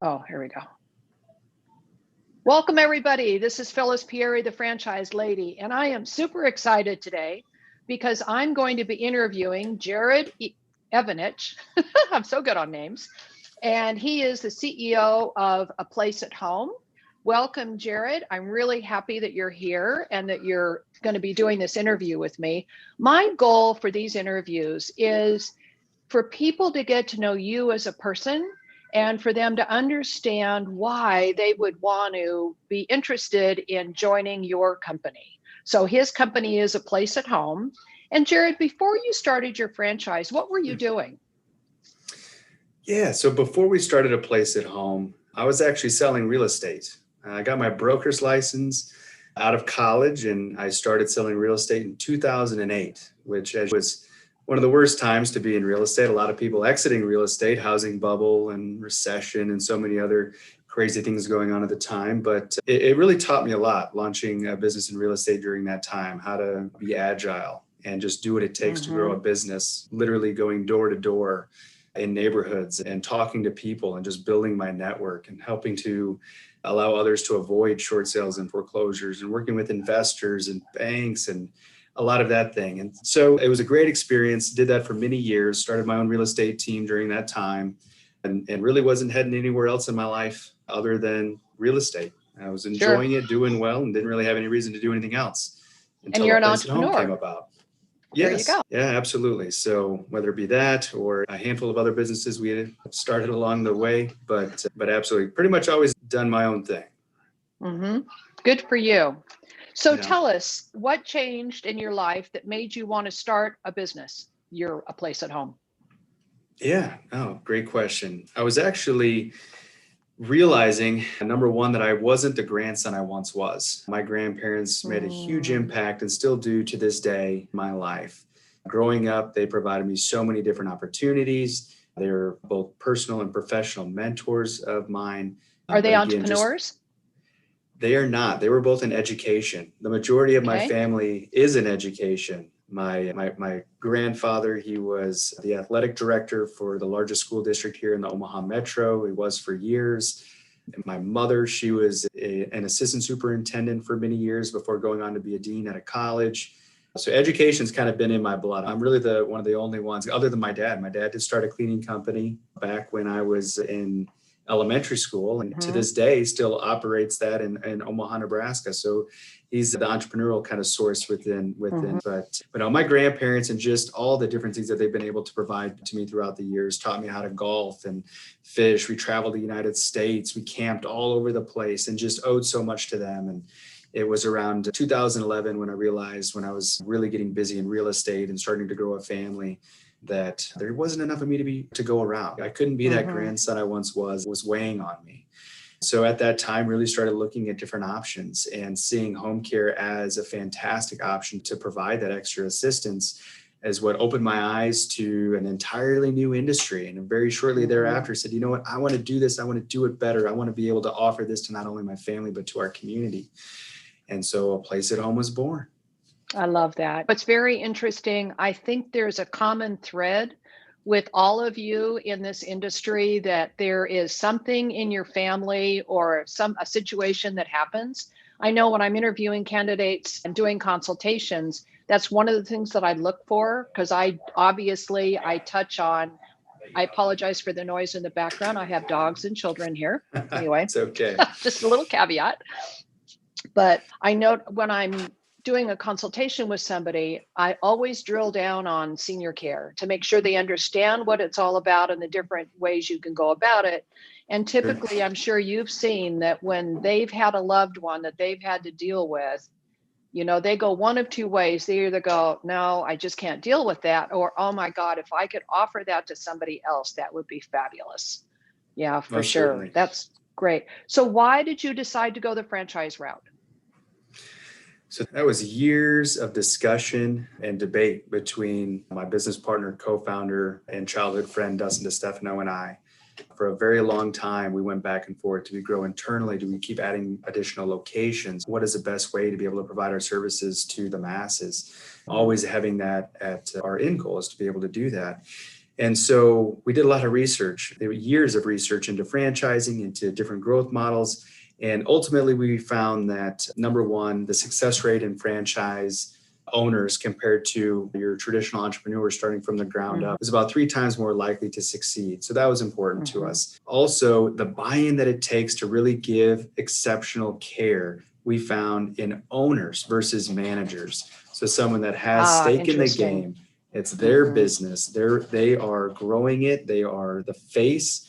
Oh, here we go. Welcome, everybody. This is Phyllis Pieri, the franchise lady, and I am super excited today because I'm going to be interviewing Jared Evanich. I'm so good on names. And he is the CEO of A Place at Home. Welcome, Jared. I'm really happy that you're here and that you're going to be doing this interview with me. My goal for these interviews is for people to get to know you as a person and for them to understand why they would want to be interested in joining your company. So his company is A Place at Home. And Jared, before you started your franchise, what were you doing? Yeah, so before we started A Place at Home, I was actually selling real estate. I got my broker's license out of college and I started selling real estate in 2008, which was one of the worst times to be in real estate. A lot of people exiting real estate, housing bubble and recession and so many other crazy things going on at the time. But it really taught me a lot launching a business in real estate during that time, how to be agile and just do what it takes to grow a business, literally going door to door in neighborhoods and talking to people and just building my network and helping to allow others to avoid short sales and foreclosures and working with investors and banks and a lot of that thing. And so it was a great experience, did that for many years, started my own real estate team during that time and really wasn't heading anywhere else in my life other than real estate. I was enjoying it, doing well, and didn't really have any reason to do anything else until And you're A an Place at Home entrepreneur. came about. There you Yes. go. Yeah, absolutely. So whether it be that or a handful of other businesses we had started along the way, but absolutely pretty much always done my own thing. Good for you. So Yeah. tell us what changed in your life that made you want to start a business. You're A Place at Home. Yeah. Oh, great question. I was actually realizing, number one, that I wasn't the grandson I once was. My grandparents made a huge impact and still do to this day in my life. Growing up, they provided me so many different opportunities. They're both personal and professional mentors of mine. Are they But again, entrepreneurs? they are not. They were both in education. The majority of my Okay. family is in education. My grandfather, he was the athletic director for the largest school district here in the Omaha Metro. He was for years. And my mother, she was an assistant superintendent for many years before going on to be a dean at a college. So education's kind of been in my blood. I'm really one of the only ones, other than my dad. My dad did start a cleaning company back when I was in elementary school, and to this day still operates that in Omaha, Nebraska. So he's the entrepreneurial kind of source within. But my grandparents and just all the different things that they've been able to provide to me throughout the years taught me how to golf and fish. We traveled the United States. We camped all over the place and just owed so much to them. And it was around 2011 when I realized, when I was really getting busy in real estate and starting to grow a family, that there wasn't enough of me to go around. I couldn't be that grandson I once was weighing on me. So at that time, really started looking at different options and seeing home care as a fantastic option to provide that extra assistance as what opened my eyes to an entirely new industry. And very shortly thereafter said, you know what, I want to do this. I want to do it better. I want to be able to offer this to not only my family, but to our community. And so A Place at Home was born. I love that. It's very interesting. I think there's a common thread with all of you in this industry, that there is something in your family or a situation that happens. I know when I'm interviewing candidates and doing consultations, that's one of the things that I look for, because I touch on, I apologize for the noise in the background. I have dogs and children here. Anyway, It's okay. Just a little caveat. But I know when I'm doing a consultation with somebody, I always drill down on senior care to make sure they understand what it's all about and the different ways you can go about it. And typically, I'm sure you've seen that when they've had a loved one that they've had to deal with, they go one of two ways. They either go, no, I just can't deal with that, or, oh my God, if I could offer that to somebody else, that would be fabulous. Yeah, for Most sure. certainly. That's great. So why did you decide to go the franchise route? So that was years of discussion and debate between my business partner, co-founder, and childhood friend, Dustin DeStefano, and I. For a very long time, we went back and forth. Do we grow internally? Do we keep adding additional locations? What is the best way to be able to provide our services to the masses? Always having that at our end goal is to be able to do that. And so we did a lot of research. There were years of research into franchising, into different growth models. And ultimately, we found that number one, the success rate in franchise owners compared to your traditional entrepreneur starting from the ground up is about 3 times more likely to succeed. So that was important to us. Also, the buy-in that it takes to really give exceptional care, we found in owners versus managers. So someone that has stake in the game, it's their business. They are growing it. They are the face.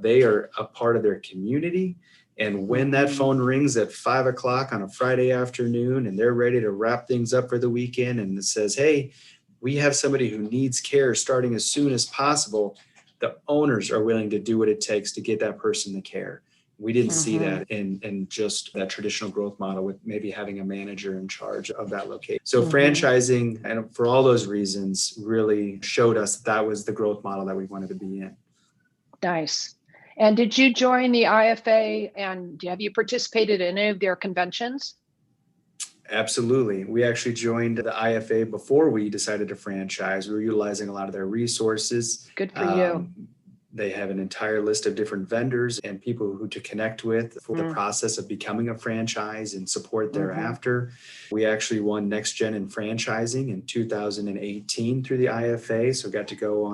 They are a part of their community. And when that phone rings at 5 o'clock on a Friday afternoon and they're ready to wrap things up for the weekend and it says, hey, we have somebody who needs care starting as soon as possible, the owners are willing to do what it takes to get that person the care. We didn't see that in just that traditional growth model with maybe having a manager in charge of that location. So franchising, and for all those reasons, really showed us that was the growth model that we wanted to be in. Nice. And did you join the IFA, and have you participated in any of their conventions? Absolutely. We actually joined the IFA before we decided to franchise. We were utilizing a lot of their resources. Good for you. They have an entire list of different vendors and people who to connect with for the process of becoming a franchise and support thereafter. We actually won Next Gen in franchising in 2018 through the IFA. So got to go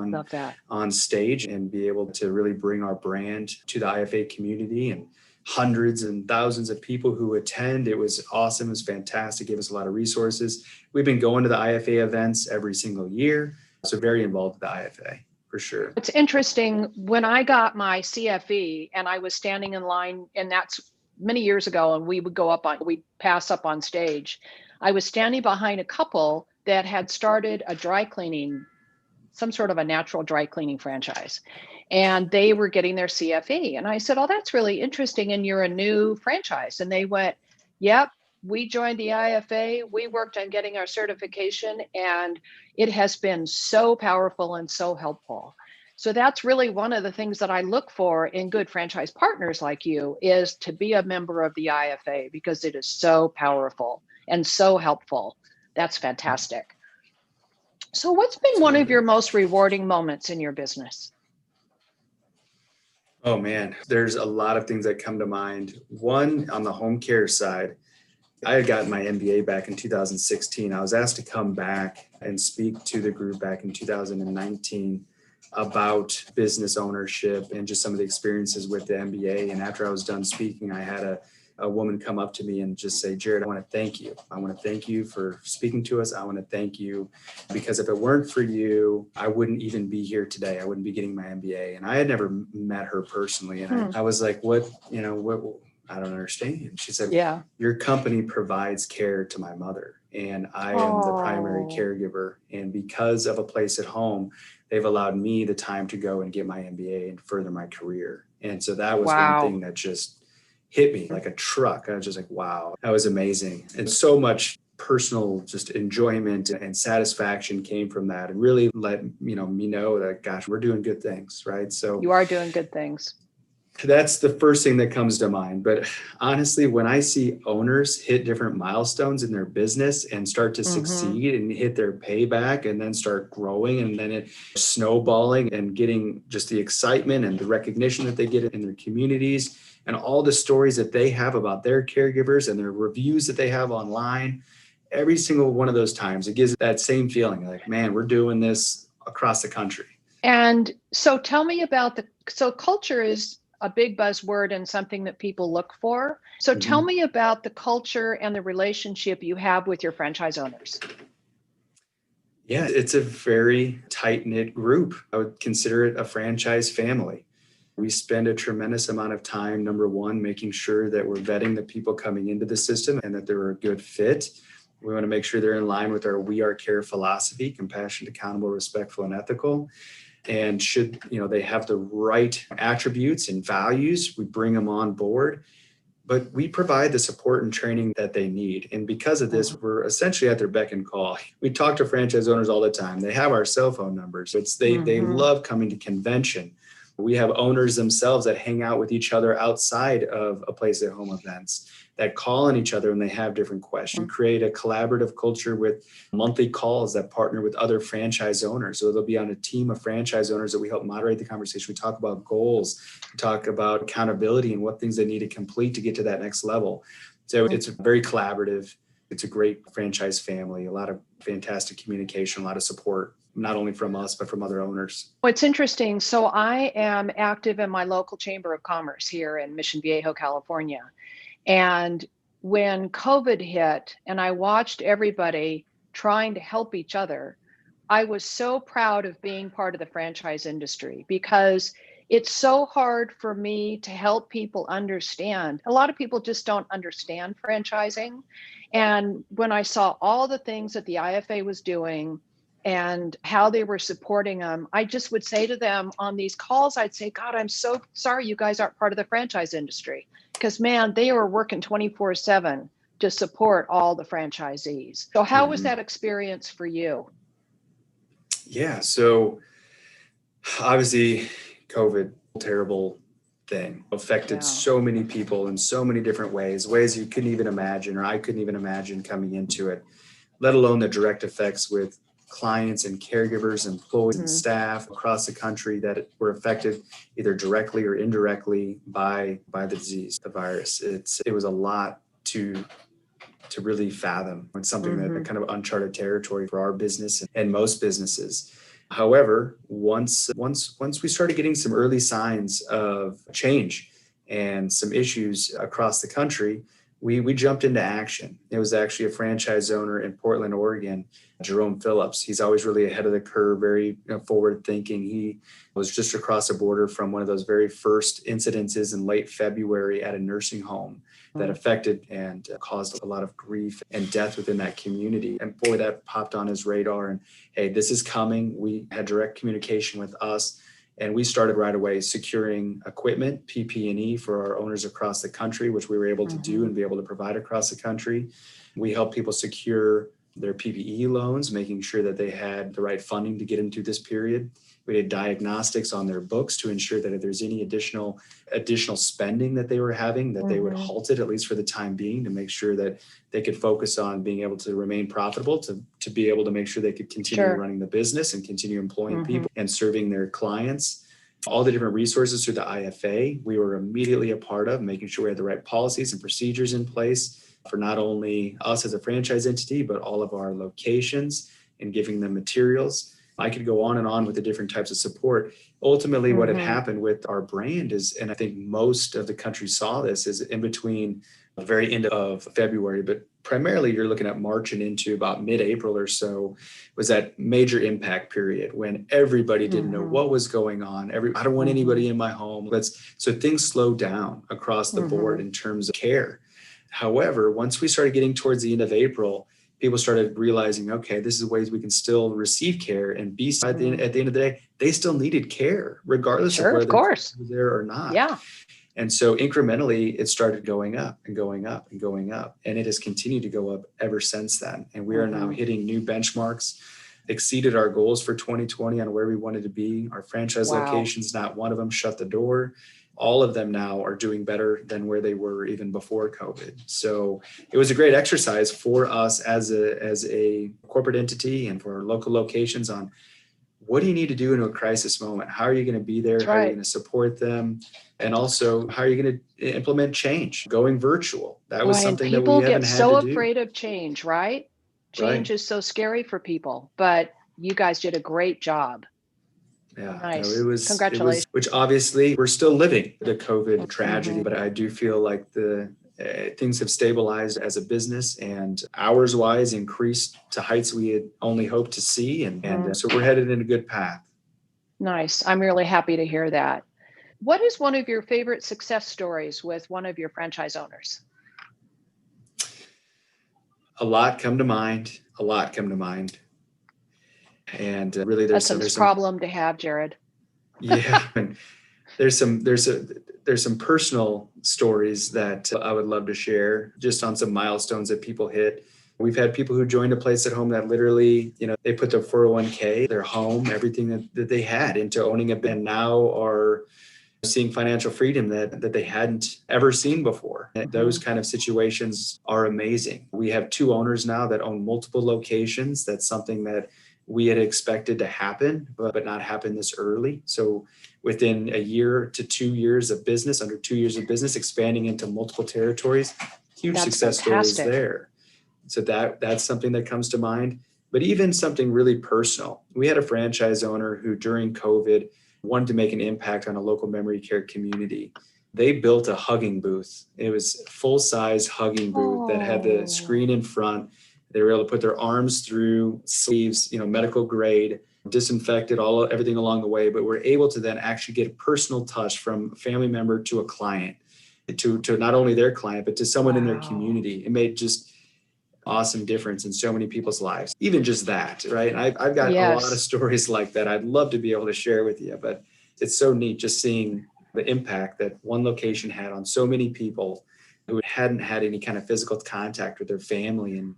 on stage and be able to really bring our brand to the IFA community and hundreds and thousands of people who attend. It was awesome. It was fantastic. Gave us a lot of resources. We've been going to the IFA events every single year. So very involved with the IFA. For sure. It's interesting. When I got my CFE and I was standing in line, and that's many years ago, and we'd pass up on stage. I was standing behind a couple that had started a dry cleaning, some sort of a natural dry cleaning franchise. And they were getting their CFE. And I said, oh, that's really interesting. And you're a new franchise. And they went, yep. We joined the IFA, we worked on getting our certification, and it has been so powerful and so helpful. So that's really one of the things that I look for in good franchise partners like you, is to be a member of the IFA, because it is so powerful and so helpful. That's fantastic. So what's been one of your most rewarding moments in your business? Oh man, there's a lot of things that come to mind. One, on the home care side, I had gotten my MBA back in 2016. I was asked to come back and speak to the group back in 2019 about business ownership and just some of the experiences with the MBA. And after I was done speaking, I had a woman come up to me and just say, Jared, I want to thank you. I want to thank you for speaking to us. I want to thank you because if it weren't for you, I wouldn't even be here today. I wouldn't be getting my MBA. And I had never met her personally. And I was like, what? I don't understand. She said, your company provides care to my mother and I am the primary caregiver. And because of a place at home, they've allowed me the time to go and get my MBA and further my career. And so that was one thing that just hit me like a truck. I was just like, wow, that was amazing. And so much personal just enjoyment and satisfaction came from that and really let me know that, gosh, we're doing good things, right? So you are doing good things. That's the first thing that comes to mind. But honestly, when I see owners hit different milestones in their business and start to succeed and hit their payback and then start growing and then it snowballing and getting just the excitement and the recognition that they get in their communities and all the stories that they have about their caregivers and their reviews that they have online, every single one of those times, it gives that same feeling like, man, we're doing this across the country. And so tell me about so culture is a big buzzword and something that people look for. So tell me about the culture and the relationship you have with your franchise owners. Yeah, it's a very tight-knit group. I would consider it a franchise family. We spend a tremendous amount of time, number one, making sure that we're vetting the people coming into the system and that they're a good fit. We want to make sure they're in line with our We Are Care philosophy, compassionate, accountable, respectful, and ethical. And should they have the right attributes and values, we bring them on board. But we provide the support and training that they need. And because of this, we're essentially at their beck and call. We talk to franchise owners all the time. They have our cell phone numbers. They love coming to convention. We have owners themselves that hang out with each other outside of a place at home events that call on each other when they have different questions. Create a collaborative culture with monthly calls that partner with other franchise owners. So they'll be on a team of franchise owners that we help moderate the conversation. We talk about goals, we talk about accountability and what things they need to complete to get to that next level. So it's very collaborative. It's a great franchise family, a lot of fantastic communication, a lot of support, not only from us, but from other owners. Well, it's interesting. So I am active in my local Chamber of Commerce here in Mission Viejo, California. And when COVID hit and I watched everybody trying to help each other, I was so proud of being part of the franchise industry because it's so hard for me to help people understand. A lot of people just don't understand franchising. And when I saw all the things that the IFA was doing and how they were supporting them, I just would say to them on these calls, I'd say, God, I'm so sorry you guys aren't part of the franchise industry. Because, man, they were working 24/7 to support all the franchisees. So how was that experience for you? Yeah. So obviously, COVID, terrible thing, affected so many people in so many different ways you couldn't even imagine, or I couldn't even imagine coming into it, let alone the direct effects with clients and caregivers, employees and staff across the country that were affected either directly or indirectly by the disease, the virus. It was a lot to really fathom. It's something that kind of uncharted territory for our business and most businesses. However, once we started getting some early signs of change and some issues across the country, we jumped into action. It was actually a franchise owner in Portland, Oregon, Jerome Phillips. He's always really ahead of the curve, very forward thinking. He was just across the border from one of those very first incidences in late February at a nursing home that affected and caused a lot of grief and death within that community. And boy, that popped on his radar. And hey, this is coming. We had direct communication with us. And we started right away securing equipment, PP&E for our owners across the country, which we were able to do and be able to provide across the country. We helped people secure their PPE loans, making sure that they had the right funding to get them through this period. We did diagnostics on their books to ensure that if there's any additional spending that they were having, that they would halt it, at least for the time being, to make sure that they could focus on being able to remain profitable, to be able to make sure they could continue running the business and continue employing people and serving their clients. All the different resources through the IFA, we were immediately a part of, making sure we had the right policies and procedures in place for not only us as a franchise entity, but all of our locations, and giving them materials. I could go on and on with the different types of support. Ultimately, what had happened with our brand is, and I think most of the country saw this, is in between the very end of February, but primarily you're looking at March and into about mid-April or so, was that major impact period when everybody didn't know what was going on. I don't want anybody in my home. So things slowed down across the board in terms of care. However, once we started getting towards the end of April, people started realizing, okay, this is ways we can still receive care and be at the end of the day, they still needed care, regardless of whether they were there or not. Yeah. And so incrementally, it started going up and going up and going up. And it has continued to go up ever since then. And we are now hitting new benchmarks, exceeded our goals for 2020 on where we wanted to be. Our franchise locations, not one of them shut the door. All of them now are doing better than where they were even before COVID. So it was a great exercise for us as a corporate entity and for our local locations on what do you need to do in a crisis moment? How are you going to be there? How are you going to support them? And also, how are you going to implement change? Going virtual. That was something that we haven't had to do. People get so afraid of change, right? Change is so scary for people, but you guys did a great job. Yeah, nice. No, it was, Congratulations. which obviously we're still living the COVID tragedy, but I do feel like things have stabilized as a business and hours wise increased to heights we had only hoped to see. And so we're headed in a good path. Nice. I'm really happy to hear that. What is one of your favorite success stories with one of your franchise owners? A lot come to mind. And really, there's some problem to have, Jared. Yeah, and there's some personal stories that I would love to share, just on some milestones that people hit. We've had people who joined a place at home that literally, they put their 401k, their home, everything that they had into owning a, and now are seeing financial freedom that they hadn't ever seen before. And those kind of situations are amazing. We have 2 owners now that own multiple locations. That's something that we had expected to happen, but not happen this early. So within a year to 2 years of business, under 2 years of business, expanding into multiple territories, huge That's success fantastic. stories there. So that's something that comes to mind. But even something really personal. We had a franchise owner who during COVID wanted to make an impact on a local memory care community. They built a hugging booth. It was a full-size hugging booth that had the screen in front. They were able to put their arms through sleeves, medical grade, disinfected everything along the way, but we're able to then actually get a personal touch from a family member to a client, to not only their client, but to someone in their community. It made just awesome difference in so many people's lives. Even just that, right? And I've got a lot of stories like that I'd love to be able to share with you, but it's so neat just seeing the impact that one location had on so many people who hadn't had any kind of physical contact with their family in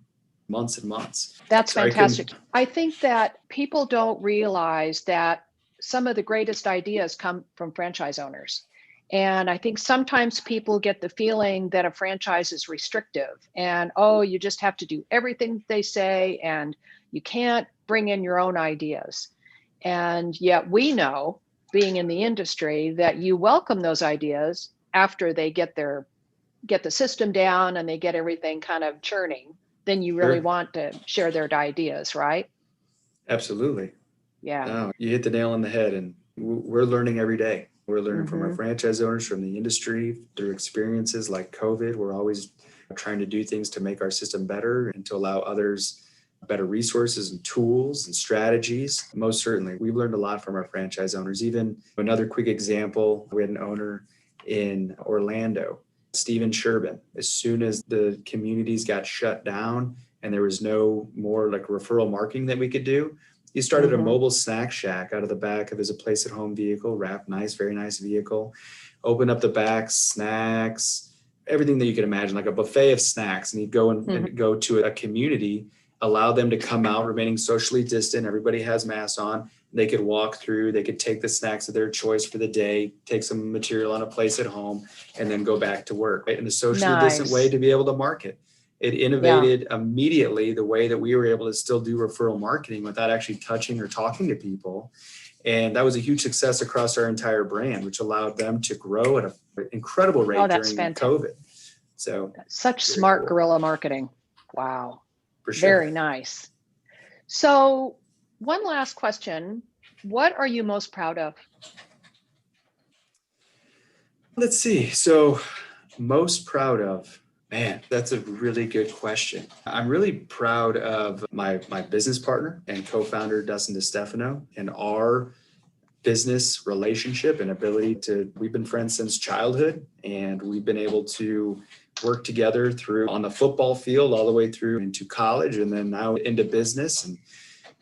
months and months. That's fantastic. I think that people don't realize that some of the greatest ideas come from franchise owners. And I think sometimes people get the feeling that a franchise is restrictive and, you just have to do everything they say and you can't bring in your own ideas. And yet we know, being in the industry, that you welcome those ideas after they get the system down and they get everything kind of churning. Then you really want to share their ideas, right? Absolutely. Yeah. No, you hit the nail on the head, and we're learning every day. We're learning from our franchise owners, from the industry, through experiences like COVID. We're always trying to do things to make our system better and to allow others better resources and tools and strategies. Most certainly, we've learned a lot from our franchise owners. Even another quick example, we had an owner in Orlando, Steven Sherbin. As soon as the communities got shut down and there was no more like referral marketing that we could do, he started a mobile snack shack out of the back of his place at home vehicle, wrapped nice, very nice vehicle, opened up the back, snacks, everything that you can imagine, like a buffet of snacks. And he'd go and go to a community, allow them to come out, remaining socially distant. Everybody has masks on. They could walk through, they could take the snacks of their choice for the day, take some material on a place at home, and then go back to work, right? In a socially distant way to be able to market. It innovated immediately the way that we were able to still do referral marketing without actually touching or talking to people. And that was a huge success across our entire brand, which allowed them to grow at an incredible rate during COVID. So such smart guerrilla marketing. Wow. For sure. Very nice. So one last question. What are you most proud of? Let's see. So most proud of, man, that's a really good question. I'm really proud of my business partner and co-founder, Dustin DeStefano, and our business relationship and ability we've been friends since childhood, and we've been able to work together through on the football field all the way through into college and then now into business, and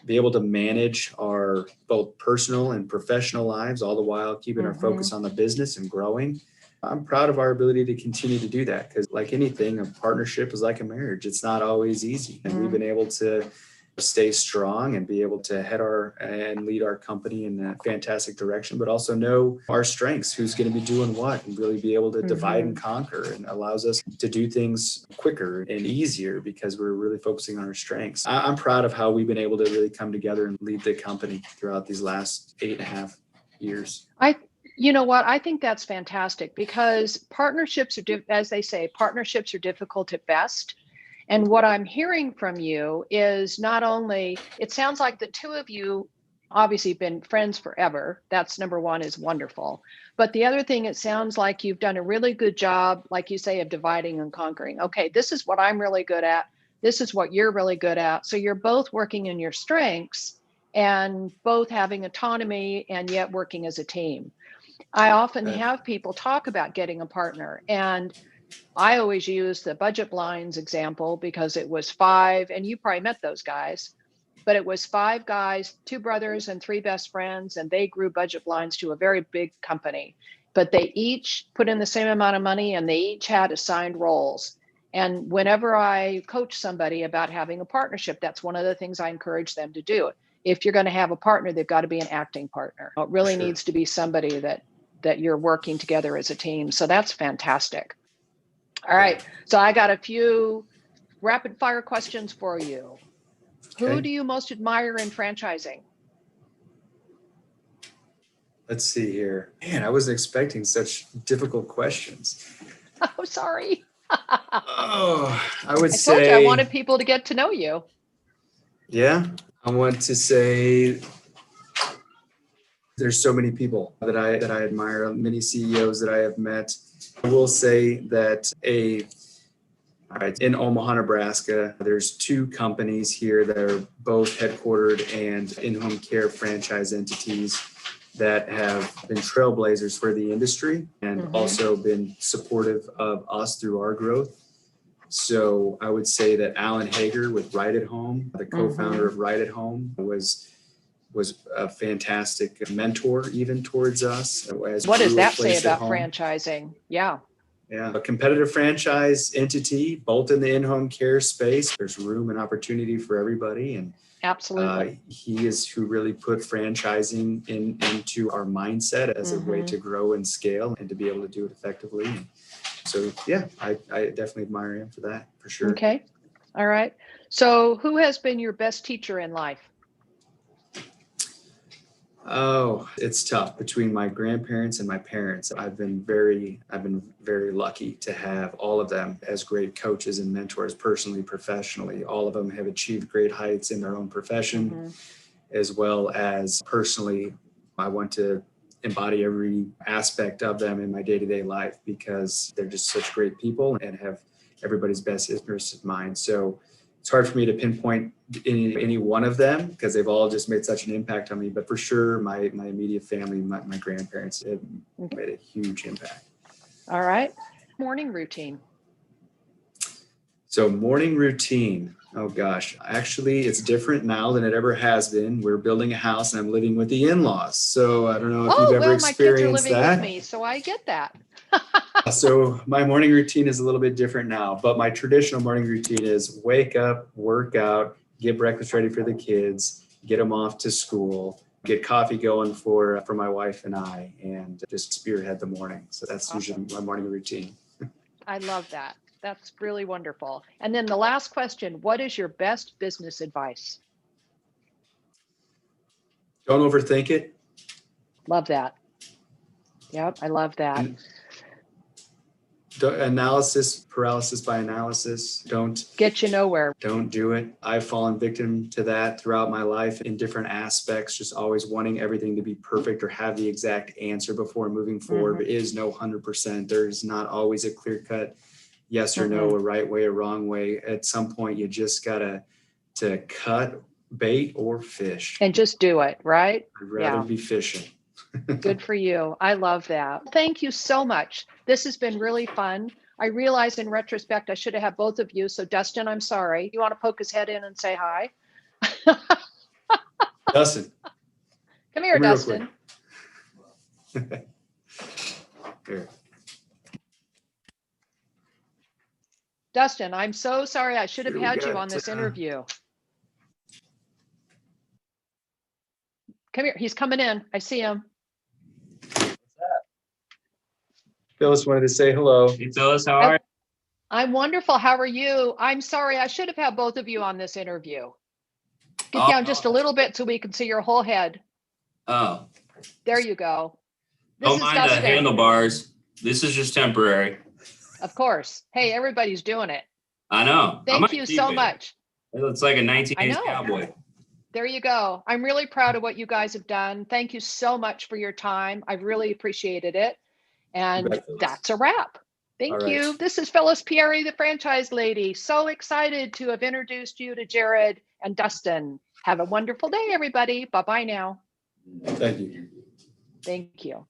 be able to manage our both personal and professional lives, all the while keeping our focus on the business and growing. I'm proud of our ability to continue to do that, because like anything, a partnership is like a marriage. It's not always easy. And we've been able to stay strong and be able to and lead our company in a fantastic direction, but also know our strengths, who's going to be doing what, and really be able to divide and conquer, and allows us to do things quicker and easier because we're really focusing on our strengths. I'm proud of how we've been able to really come together and lead the company throughout these last 8.5 years. You know what? I think that's fantastic, because partnerships are, as they say, partnerships are difficult at best. And what I'm hearing from you is not only, it sounds like the two of you obviously been friends forever. That's number one, is wonderful. But the other thing, it sounds like you've done a really good job, like you say, of dividing and conquering. Okay, this is what I'm really good at. This is what you're really good at. So you're both working in your strengths and both having autonomy and yet working as a team. I often have people talk about getting a partner, and I always use the budget blinds example, because it was 5, and you probably met those guys, but it was 5 guys, 2 brothers and 3 best friends, and they grew budget blinds to a very big company. But they each put in the same amount of money, and they each had assigned roles. And whenever I coach somebody about having a partnership, that's one of the things I encourage them to do. If you're going to have a partner, they've got to be an acting partner. It really needs to be somebody that that you're working together as a team. So that's fantastic. All right. So I got a few rapid fire questions for you. Okay. Who do you most admire in franchising? Let's see here. Man, I wasn't expecting such difficult questions. Oh, sorry. Oh, I would I say. told you I wanted people to get to know you. Yeah, I want to say there's so many people that I admire, many CEOs that I have met. I will say that in Omaha, Nebraska, there's two companies here that are both headquartered and in-home care franchise entities that have been trailblazers for the industry and also been supportive of us through our growth. So I would say that Alan Hager with Right at Home, the co-founder of Right at Home, was a fantastic mentor even towards us. What does that say about franchising? Yeah. Yeah, a competitive franchise entity, both in the in-home care space. There's room and opportunity for everybody. And absolutely, he is who really put franchising into our mindset as a way to grow and scale and to be able to do it effectively. And so, yeah, I definitely admire him for that, for sure. Okay. All right. So who has been your best teacher in life? Oh, it's tough between my grandparents and my parents. I've been very lucky to have all of them as great coaches and mentors, personally, professionally. All of them have achieved great heights in their own profession, as well as personally. I want to embody every aspect of them in my day-to-day life because they're just such great people and have everybody's best interest in mind. So it's hard for me to pinpoint any one of them because they've all just made such an impact on me. But for sure, my immediate family, my grandparents have made a huge impact. All right. Morning routine. So morning routine. Oh gosh, actually it's different now than it ever has been. We're building a house and I'm living with the in-laws. So I don't know if you've ever experienced that. My kids are living with me, so I get that. So my morning routine is a little bit different now, but my traditional morning routine is wake up, work out, get breakfast ready for the kids, get them off to school, get coffee going for my wife and I, and just spearhead the morning. So that's usually my morning routine. I love that. That's really wonderful. And then the last question, what is your best business advice? Don't overthink it. Love that. Yep, I love that. Analysis paralysis by analysis. Don't get you nowhere. Don't do it. I've fallen victim to that throughout my life in different aspects, just always wanting everything to be perfect or have the exact answer before moving forward. There is no 100%. There's not always a clear cut yes or no, a right way or wrong way. At some point, you just gotta cut bait or fish. And just do it, right? I'd rather be fishing. Good for you. I love that. Thank you so much. This has been really fun. I realize in retrospect, I should have had both of you. So Dustin, I'm sorry. You want to poke his head in and say hi? Dustin. Come here, Dustin. Here. Dustin, I'm so sorry. I should have had you on this interview. Come here. He's coming in. I see him. Phyllis wanted to say hello. Hey, Phyllis, how are you? I'm wonderful. How are you? I'm sorry. I should have had both of you on this interview. Get down just a little bit so we can see your whole head. Oh. There you go. Don't mind the handlebars. This is just temporary. Of course. Hey, everybody's doing it. I know. Thank you so much. It looks like a 1980s cowboy. There you go. I'm really proud of what you guys have done. Thank you so much for your time. I've really appreciated it. And that's a wrap. Thank you. This is Phyllis Pieri, the franchise lady. So excited to have introduced you to Jared and Dustin. Have a wonderful day, everybody. Bye-bye now. Thank you. Thank you.